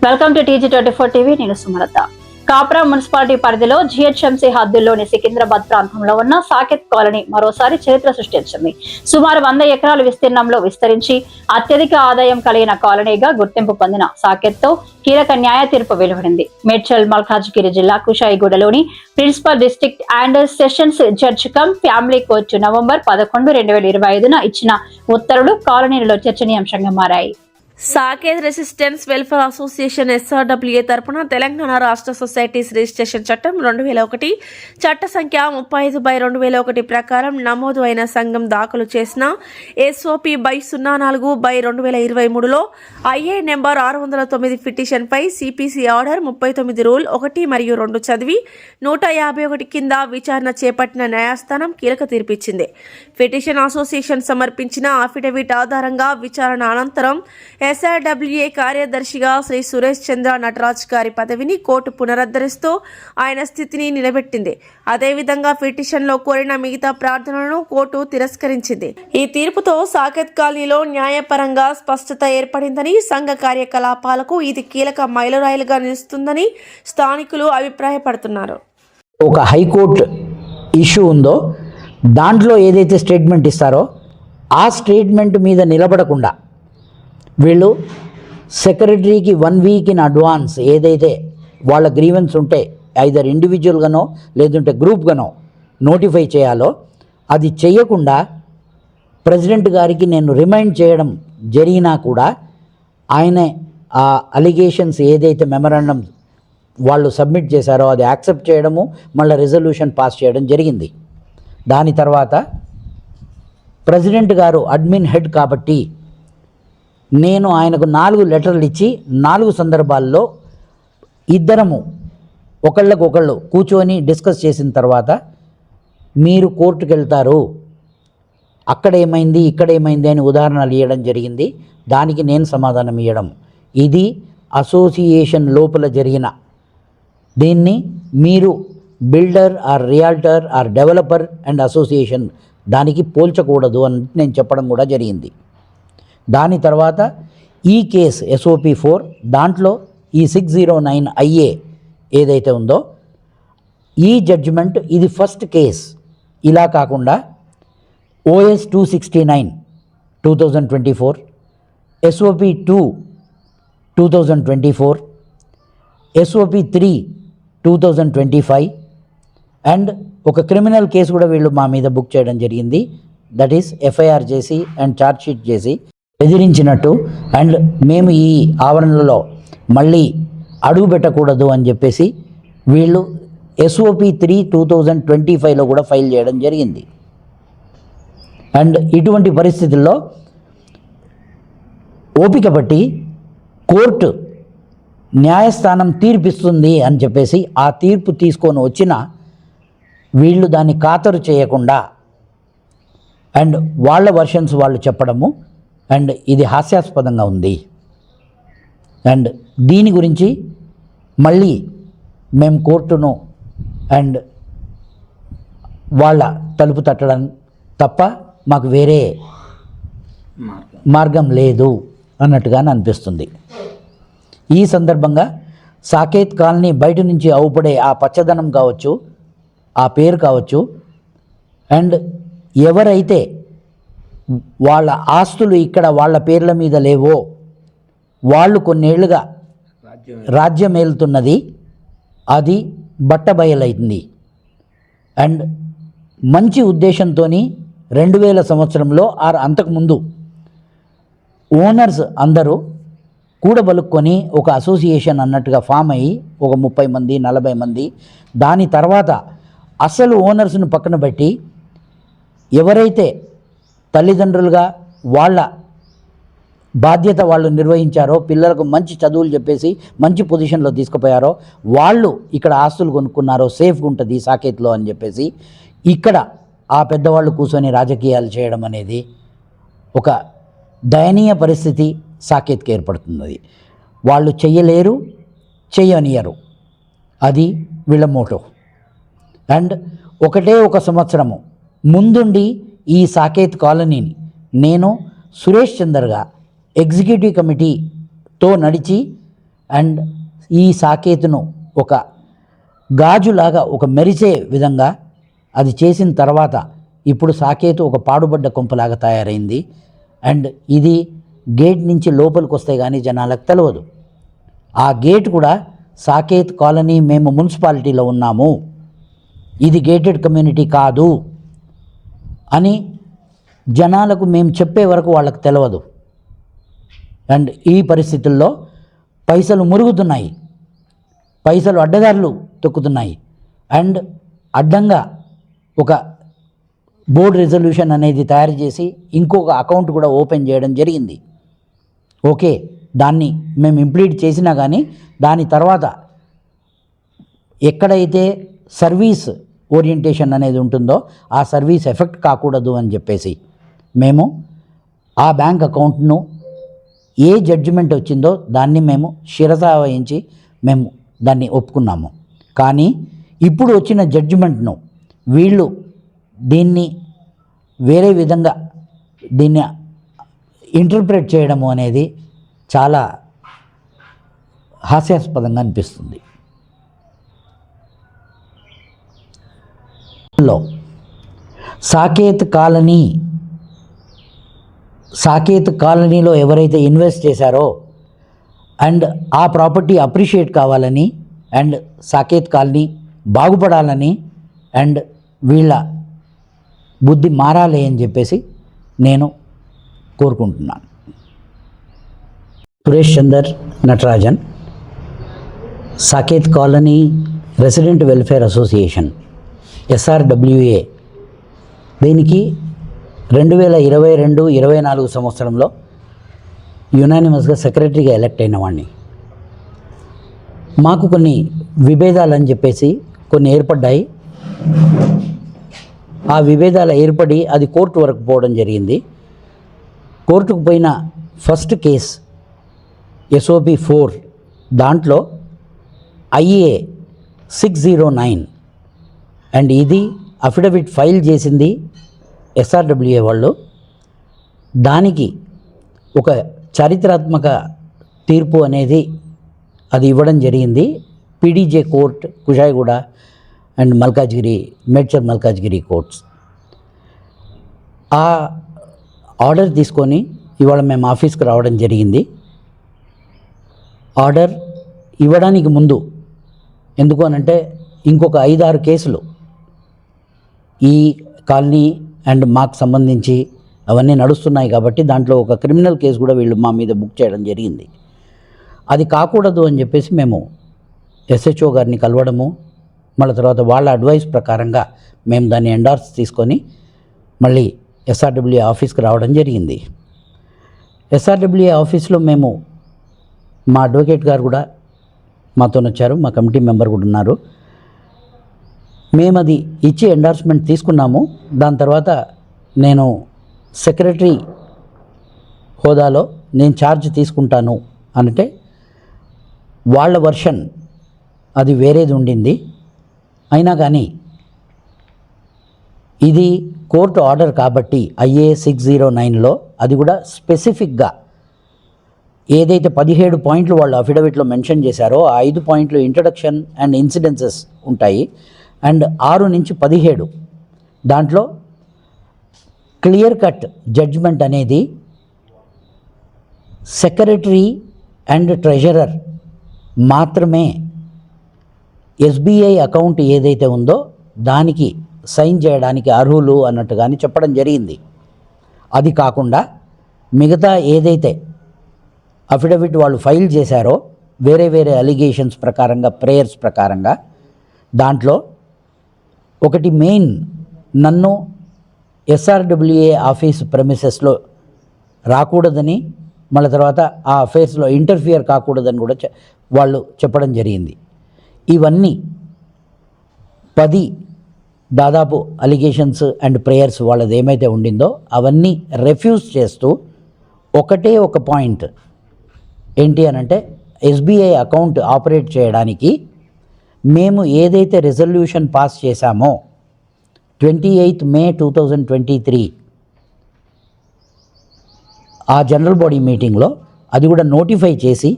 Welcome to TG24 TV. నేను Sumalatha. Kapra municipality పరిధిలో GHMC హద్దుల్లోని Secunderabad ప్రాంతంలో ఉన్న సాకేత్ కాలనీ మరోసారి చరిత్ర సృష్టించింది. సుమారు 100 ఎకరాల విస్తీర్ణంలో విస్తరించి అత్యధిక ఆదాయం కలిగిన కాలనీగా గుర్తింపు పొందిన సాకేత్ తో కీలక న్యాయ తీర్పు వెలువడింది. మేడ్చల్ మల్కాజ్గిరి జిల్లా కుషాయిగూడలోని principal district and sessions judge cum family court November 11, 2025 ఇచ్చిన ఉత్తర్వులు కాలనీలలో చర్చనీయాంశంగా మారాయి. Saket residents welfare association SRWA తరపున తెలంగాణ రాష్ట్ర సొసైటీస్ రిజిస్ట్రేషన్ చట్టం 2001 చట్ట సంఖ్య 35/2001 ప్రకారం నమోదు అయిన సంఘం దాఖలు చేసిన SOP/04/2023లో IA నెంబర్ 609 పిటిషన్ పై CPC ఆర్డర్ 39 రూల్ 1 మరియు 2 చదివి 151 కింద విచారణ చేపట్టిన న్యాయస్థానం కీలక తీర్పిచ్చింది. పిటిషన్ అసోసియేషన్ సమర్పించిన అఫిడవిట్ ఆధారంగా విచారణ అనంతరం SRWA కార్యదర్శిగా శ్రీ సురేష్ చంద్ర నటరాజ్ గారి పదవిని కోర్టు పునరుద్ధరిస్తూ ఆయన స్థితిని నిలబెట్టింది. అదేవిధంగా పిటిషన్లో కోరిన మిగతా ప్రార్థనలను కోర్టు తిరస్కరించింది. ఈ తీర్పుతో సాకేత్ కాలనీలో న్యాయపరంగా స్పష్టత ఏర్పడిందని, సంఘ కార్యకలాపాలకు ఇది కీలక మైలురాయిలుగా నిలుస్తుందని స్థానికులు అభిప్రాయపడుతున్నారు. ఒక హైకోర్టు ఇష్యూ ఉందో దాంట్లో ఏదైతే స్టేట్మెంట్ ఇస్తారో ఆ స్టేట్మెంట్ మీద నిలబడకుండా వీళ్ళు సెక్రటరీకి 1 వీక్ ఇన్ అడ్వాన్స్ ఏదైతే వాళ్ళ గ్రీవెన్స్ ఉంటే ఐదర్ ఇండివిజువల్గానో లేదంటే గ్రూప్గానో నోటిఫై చేయాలో అది చేయకుండా ప్రెసిడెంట్ గారికి నేను రిమైండ్ చేయడం జరిగినా కూడా ఆయన ఆ అలిగేషన్స్ ఏదైతే మెమరాండం వాళ్ళు సబ్మిట్ చేశారో అది యాక్సెప్ట్ చేయడము, మళ్ళీ రెజల్యూషన్ పాస్ చేయడం జరిగింది. దాని తర్వాత ప్రెసిడెంట్ గారు అడ్మిన్ హెడ్ కాబట్టి నేను ఆయనకు 4 లెటర్లు ఇచ్చి 4 సందర్భాల్లో ఇద్దరము ఒకళ్ళకొకళ్ళు కూర్చొని డిస్కస్ చేసిన తర్వాత మీరు కోర్టుకు వెళ్తారు, అక్కడ ఏమైంది ఇక్కడ ఏమైంది అని ఉదాహరణలు ఇవ్వడం జరిగింది. దానికి నేను సమాధానం ఇవ్వడం, ఇది అసోసియేషన్ లోపల జరిగిన దీన్ని మీరు builder or realtor or developer and association దానికి పోల్చకూడదు అని నేను చెప్పడం కూడా జరిగింది. దాని తర్వాత ఈ కేసు SOP4 దాంట్లో ఈ 609 IA ఏదైతే ఉందో ఈ జడ్జిమెంట్ ఇది ఫస్ట్ కేస్. ఇలా కాకుండా OS 269 2024, SOP2 2024, SOP3 2025 అండ్ ఒక క్రిమినల్ కేసు కూడా వీళ్ళు మా మీద బుక్ చేయడం జరిగింది. దట్ ఈస్ FIR చేసి అండ్ ఛార్జ్ షీట్ చేసి బెదిరించినట్టు అండ్ మేము ఈ ఆవరణలో మళ్ళీ అడుగు పెట్టకూడదు అని చెప్పేసి వీళ్ళు SOP3 2025లో కూడా ఫైల్ చేయడం జరిగింది. అండ్ ఇటువంటి పరిస్థితుల్లో ఓపిక పట్టి కోర్టు న్యాయస్థానం తీర్పిస్తుంది అని చెప్పేసి ఆ తీర్పు తీసుకొని వచ్చిన వీళ్ళు దాన్ని ఖాతరు చేయకుండా అండ్ వాళ్ళ వర్షన్స్ వాళ్ళు చెప్పడము అండ్ ఇది హాస్యాస్పదంగా ఉంది. అండ్ దీని గురించి మళ్ళీ మేము కోర్టును అండ్ వాళ్ళ తలుపు తట్టడం తప్ప మాకు వేరే మార్గం లేదు అన్నట్టుగానే అనిపిస్తుంది. ఈ సందర్భంగా సాకేత్ కాలనీ బయట నుంచి అవుపడే ఆ పచ్చదనం కావచ్చు, ఆ పేరు కావచ్చు అండ్ ఎవరైతే వాళ్ళ ఆస్తులు ఇక్కడ వాళ్ళ పేర్ల మీద లేవో వాళ్ళు కొన్నేళ్లుగా రాజ్యం ఏలుతున్నది అది బట్టబయలైంది. అండ్ మంచి ఉద్దేశంతో 2000 సంవత్సరంలో ఆర్ అంతకుముందు ఓనర్స్ అందరూ కూడబలుక్కొని ఒక అసోసియేషన్ అన్నట్టుగా ఫామ్ అయ్యి ఒక 30 మంది 40 మంది దాని తర్వాత అసలు ఓనర్స్ను పక్కన పెట్టి ఎవరైతే తల్లిదండ్రులుగా వాళ్ళ బాధ్యత వాళ్ళు నిర్వహించారో, పిల్లలకు మంచి చదువులు చెప్పేసి మంచి పొజిషన్లో తీసుకుపోయారో వాళ్ళు ఇక్కడ ఆస్తులు కొనుక్కున్నారో సేఫ్గా ఉంటుంది సాకేత్లో అని చెప్పేసి ఇక్కడ ఆ పెద్దవాళ్ళు కూర్చొని రాజకీయాలు చేయడం అనేది ఒక దయనీయ పరిస్థితి సాకేత్కి ఏర్పడుతున్నది. వాళ్ళు చెయ్యలేరు, చెయ్యనియరు, అది వీళ్ళ మోటో. అండ్ ఒకటే ఒక సంవత్సరము ముందుండి ఈ సాకేత్ కాలనీని నేను సురేష్ చందర్గా ఎగ్జిక్యూటివ్ కమిటీతో నడిచి అండ్ ఈ సాకేతును ఒక గాజులాగా ఒక మెరిసే విధంగా అది చేసిన తర్వాత ఇప్పుడు సాకేతు ఒక పాడుబడ్డ కొంపలాగా తయారైంది. అండ్ ఇది గేట్ నుంచి లోపలికి వస్తే కానీ జనాలకు తెలియదు. ఆ గేట్ కూడా సాకేత్ కాలనీ, మేము మున్సిపాలిటీలో ఉన్నాము, ఇది గేటెడ్ కమ్యూనిటీ కాదు అని జనాలకు మేము చెప్పే వరకు వాళ్ళకి తెలియదు. అండ్ ఈ పరిస్థితుల్లో పైసలు మురుగుతున్నాయి, పైసలు అడ్డదారులు తొక్కుతున్నాయి. అండ్ అడ్డంగా ఒక బోర్డ్ రెజల్యూషన్ అనేది తయారు చేసి ఇంకొక అకౌంట్ కూడా ఓపెన్ చేయడం జరిగింది. ఓకే, దాన్ని మేము ఇంప్లీట్ చేసినా కానీ దాని తర్వాత ఎక్కడైతే సర్వీస్ ఓరియంటేషన్ అనేది ఉంటుందో ఆ సర్వీస్ ఎఫెక్ట్ కాకూడదు అని చెప్పేసి మేము ఆ బ్యాంక్ అకౌంట్ను ఏ జడ్జిమెంట్ వచ్చిందో దాన్ని మేము శిరస వహించి మేము దాన్ని ఒప్పుకున్నాము. కానీ ఇప్పుడు వచ్చిన జడ్జిమెంట్ను వీళ్ళు దీన్ని వేరే విధంగా దీన్ని ఇంటర్ప్రెట్ చేయడము అనేది చాలా హాస్యాస్పదంగా అనిపిస్తుంది. సాకేత్ కాలనీలో ఎవరైతే ఇన్వెస్ట్ చేశారో అండ్ ఆ ప్రాపర్టీ అప్రిషియేట్ కావాలని అండ్ సాకేత్ కాలనీ బాగుపడాలని అండ్ వీళ్ళ బుద్ధి మారాలి అని చెప్పేసి నేను కోరుకుంటున్నాను. Suresh Chander Natarajan, Saket Colony resident welfare association SRWA, దీనికి 2022-24 సంవత్సరంలో యునానిమస్గా సెక్రటరీగా ఎలక్ట్ అయిన వాడిని. మాకు కొన్ని విభేదాలని చెప్పేసి కొన్ని ఏర్పడ్డాయి. ఆ విభేదాలు ఏర్పడి అది కోర్టు వరకు పోవడం జరిగింది. కోర్టుకు పోయిన ఫస్ట్ కేస్ SOP 4 దాంట్లో IA 609 అండ్ ఇది అఫిడవిట్ ఫైల్ చేసింది SRWA వాళ్ళు. దానికి ఒక చారిత్రాత్మక తీర్పు అనేది అది ఇవ్వడం జరిగింది. PDJ court, Kushaiguda and Malkajgiri, Medchal Malkajgiri courts. ఆ ఆర్డర్ తీసుకొని ఇవాళ మేము ఆఫీస్కి రావడం జరిగింది. ఆర్డర్ ఇవ్వడానికి ముందు ఎందుకు అనంటే ఇంకొక 5-6 కేసులు ఈ కాలనీ అండ్ మాకు సంబంధించి అవన్నీ నడుస్తున్నాయి కాబట్టి దాంట్లో ఒక క్రిమినల్ కేసు కూడా వీళ్ళు మా మీద బుక్ చేయడం జరిగింది. అది కాకూడదు అని చెప్పేసి మేము SHO గారిని కలవడము, మళ్ళీ తర్వాత వాళ్ళ అడ్వైస్ ప్రకారంగా మేము దాన్ని ఎండార్స్ తీసుకొని మళ్ళీ SRWA ఆఫీస్కి రావడం జరిగింది. SRWA ఆఫీస్లో మేము మా అడ్వకేట్ గారు కూడా మాతో వచ్చారు, మా కమిటీ మెంబర్ కూడా ఉన్నారు. మేము అది ఇచ్చి ఎండార్స్మెంట్ తీసుకున్నాము. దాని తర్వాత నేను సెక్రటరీ హోదాలో నేను ఛార్జ్ తీసుకుంటాను అంటే వాళ్ళ వర్షన్ అది వేరేది ఉండింది. అయినా కానీ ఇది కోర్టు ఆర్డర్ కాబట్టి IA 609లో అది కూడా స్పెసిఫిక్గా ఏదైతే 17 పాయింట్లు వాళ్ళు అఫిడవిట్లో మెన్షన్ చేశారో ఆ 5 పాయింట్లు ఇంట్రడక్షన్ అండ్ ఇన్సిడెన్సెస్ ఉంటాయి. అండ్ 6 నుంచి 17 దాంట్లో క్లియర్ కట్ జడ్జ్మెంట్ అనేది సెక్రటరీ అండ్ ట్రెజరర్ మాత్రమే SBI అకౌంట్ ఏదైతే ఉందో దానికి సైన్ చేయడానికి అర్హులు అన్నట్టుగాని చెప్పడం జరిగింది. అది కాకుండా మిగతా ఏదైతే అఫిడవిట్ వాళ్ళు ఫైల్ చేశారో వేరే వేరే అలిగేషన్స్ ప్రకారంగా, ప్రేయర్స్ ప్రకారంగా దాంట్లో ఒకటి మెయిన్ నన్ను SRWA ఆఫీస్ ప్రెమిసెస్లో రాకూడదని, మళ్ళీ తర్వాత ఆ అఫైర్స్లో ఇంటర్ఫియర్ కాకూడదని కూడా వాళ్ళు చెప్పడం జరిగింది. ఇవన్నీ 10 దాదాపు అలిగేషన్స్ అండ్ ప్రేయర్స్ వాళ్ళది ఏమైతే ఉండిందో అవన్నీ రెఫ్యూజ్ చేస్తూ ఒకటే ఒక పాయింట్ ఏంటి అనంటే SBI అకౌంట్ ఆపరేట్ చేయడానికి మేము ఏదైతే రెజల్యూషన్ పాస్ చేశామో 28 మే 2023 ఆ జనరల్ బాడీ మీటింగ్లో అది కూడా నోటిఫై చేసి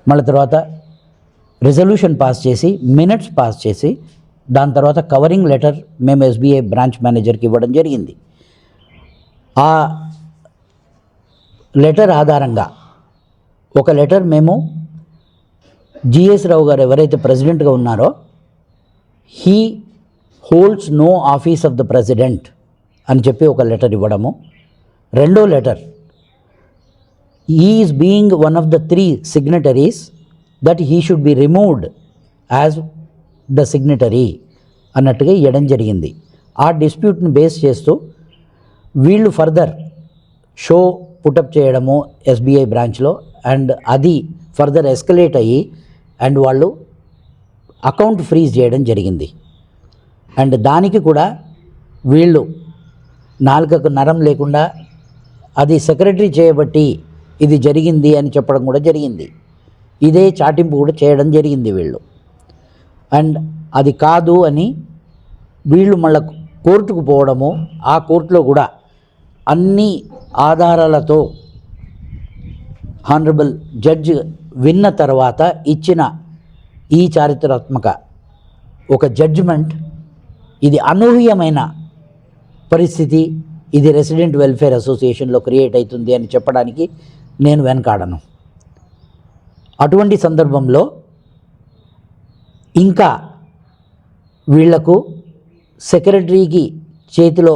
మళ్ళీ తర్వాత రిజల్యూషన్ పాస్ చేసి మినిట్స్ పాస్ చేసి దాని తర్వాత కవరింగ్ లెటర్ మేము ఎస్బీఐ బ్రాంచ్ మేనేజర్కి ఇవ్వడం జరిగింది. ఆ లెటర్ ఆధారంగా ఒక లెటర్ మేము జిఎస్ రావు గారు ఎవరైతే ప్రెసిడెంట్గా ఉన్నారో he holds no office of the president అని చెప్పి ఒక లెటర్ ఇవ్వడము. రెండో letter he is being one of the 3 signatories that he should be removed as the signatory అన్నట్టుగా ఇవ్వడం జరిగింది. ఆ డిస్ప్యూట్ని బేస్ చేస్తూ వీళ్ళు ఫర్దర్ షో పుటప్ చేయడము ఎస్బీఐ బ్రాంచ్లో అండ్ అది ఫర్దర్ ఎస్కలేట్ అయ్యి అండ్ వాళ్ళు అకౌంట్ ఫ్రీజ్ చేయడం జరిగింది. అండ్ దానికి కూడా వీళ్ళు నాలుకకు నరం లేకుండా అది సెక్రటరీ చేయబట్టి ఇది జరిగింది అని చెప్పడం కూడా జరిగింది. ఇదే చాటింపు కూడా చేయడం జరిగింది వీళ్ళు. అండ్ అది కాదు అని వీళ్ళు మళ్ళీ కోర్టుకు పోవడము, ఆ కోర్టులో కూడా అన్ని ఆధారాలతో హానరబుల్ జడ్జ్ విన్న తర్వాత ఇచ్చిన ఈ చారిత్రాత్మక ఒక జడ్జిమెంట్ ఇది అనూహ్యమైన పరిస్థితి, ఇది రెసిడెంట్ వెల్ఫేర్ అసోసియేషన్లో క్రియేట్ అవుతుంది అని చెప్పడానికి నేను వెనకాడను. అటువంటి సందర్భంలో ఇంకా వీళ్లకు సెక్రటరీకి చేతిలో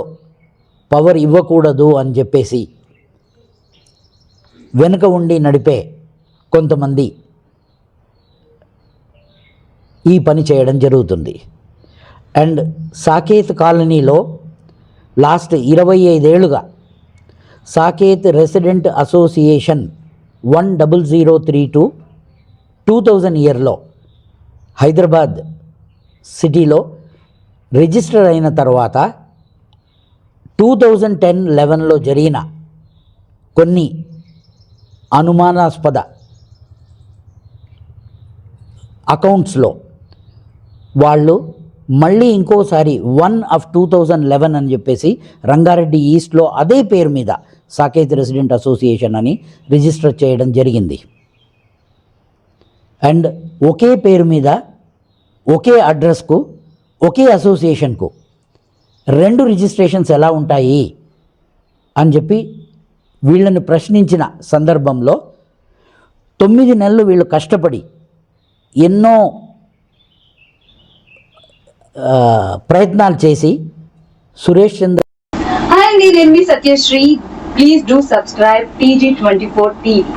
పవర్ ఇవ్వకూడదు అని చెప్పేసి వెనుక ఉండి నడిపే కొంతమంది ఈ పని చేయడం జరుగుతుంది. అండ్ సాకేత్ కాలనీలో లాస్ట్ 25 ఏళ్ళుగా సాకేత్ రెసిడెంట్ అసోసియేషన్ 10032 2000 ఇయర్లో హైదరాబాద్ సిటీలో రిజిస్టర్ అయిన తర్వాత 2010-11లో జరిగిన కొన్ని అనుమానాస్పద అకౌంట్స్లో వాళ్ళు మళ్ళీ ఇంకోసారి 1/2011 అని చెప్పేసి రంగారెడ్డి ఈస్ట్లో అదే పేరు మీద సాకేత్ రెసిడెంట్ అసోసియేషన్ అని రిజిస్టర్ చేయడం జరిగింది. అండ్ ఒకే పేరు మీద ఒకే అడ్రస్కు ఒకే అసోసియేషన్కు 2 రిజిస్ట్రేషన్స్ ఎలా ఉంటాయి అని చెప్పి వీళ్ళని ప్రశ్నించిన సందర్భంలో 9 నెలలు వీళ్ళు కష్టపడి ఎన్నో ప్రయత్నాలు చేసి సురేష్ చంద్ర. Hi, నేను మీ Satyasri. Please do subscribe TG24 TV.